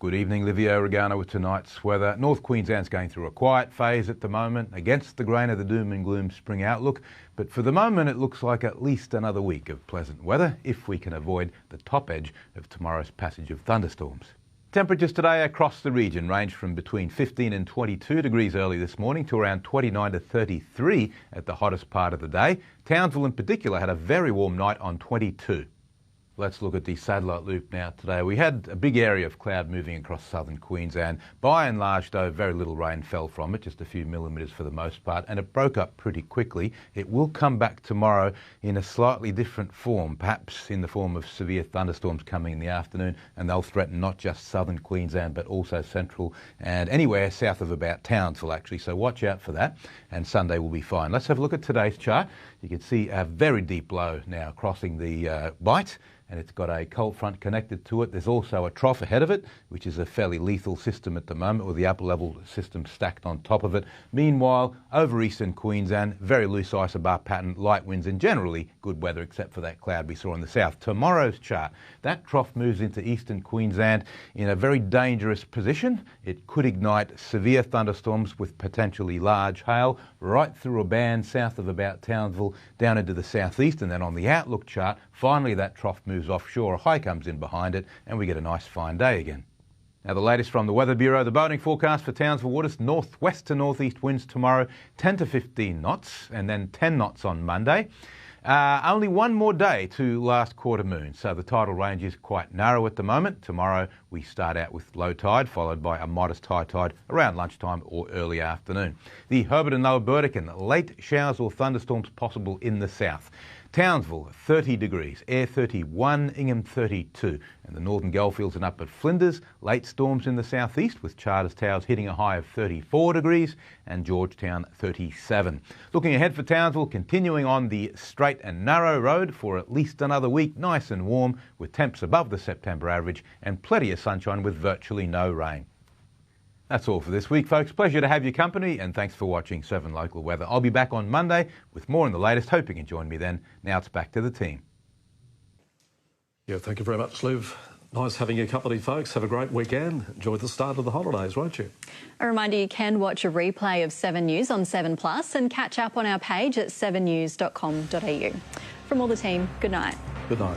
Good evening, Livio, Regano with tonight's weather. North Queensland's going through a quiet phase at the moment, against the grain of the doom and gloom spring outlook. But for the moment, it looks like at least another week of pleasant weather, if we can avoid the top edge of tomorrow's passage of thunderstorms. Temperatures today across the region range from between 15 and 22 degrees early this morning to around 29 to 33 at the hottest part of the day. Townsville in particular had a very warm night on 22. Let's look at the satellite loop now today. We had a big area of cloud moving across southern Queensland. By and large, though, very little rain fell from it, just a few millimetres for the most part, and it broke up pretty quickly. It will come back tomorrow in a slightly different form, perhaps in the form of severe thunderstorms coming in the afternoon, and they'll threaten not just southern Queensland, but also central and anywhere south of about Townsville, actually. So watch out for that, and Sunday will be fine. Let's have a look at today's chart. You can see a very deep low now crossing the bight, and it's got a cold front connected to it. There's also a trough ahead of it, which is a fairly lethal system at the moment, with the upper level system stacked on top of it. Meanwhile, over eastern Queensland, very loose isobar pattern, light winds and generally good weather except for that cloud we saw in the south. Tomorrow's chart, that trough moves into eastern Queensland in a very dangerous position. It could ignite severe thunderstorms with potentially large hail right through a band south of about Townsville down into the southeast, and then on the outlook chart, finally that trough moves offshore, a high comes in behind it, and we get a nice fine day again. Now the latest from the Weather Bureau, the boating forecast for Townsville waters, northwest to northeast winds tomorrow, 10 to 15 knots, and then 10 knots on Monday. Only one more day to last quarter moon, so the tidal range is quite narrow at the moment. Tomorrow we start out with low tide, followed by a modest high tide around lunchtime or early afternoon. The Herbert and lower Burdekin, late showers or thunderstorms possible in the south. Townsville, 30 degrees, Ayr 31, Ingham 32, and the northern Goldfields and upper Flinders, late storms in the southeast with Charters Towers hitting a high of 34 degrees and Georgetown 37. Looking ahead for Townsville, continuing on the straight and narrow road for at least another week, nice and warm with temps above the September average and plenty of sunshine with virtually no rain. That's all for this week, folks. Pleasure to have your company, and thanks for watching 7 Local Weather. I'll be back on Monday with more on the latest. Hope you can join me then. Now it's back to the team. Yeah, thank you very much, Liv. Nice having your company, folks. Have a great weekend. Enjoy the start of the holidays, won't you? A reminder, you can watch a replay of 7 News on 7plus and catch up on our page at 7news.com.au. From all the team, good night. Good night.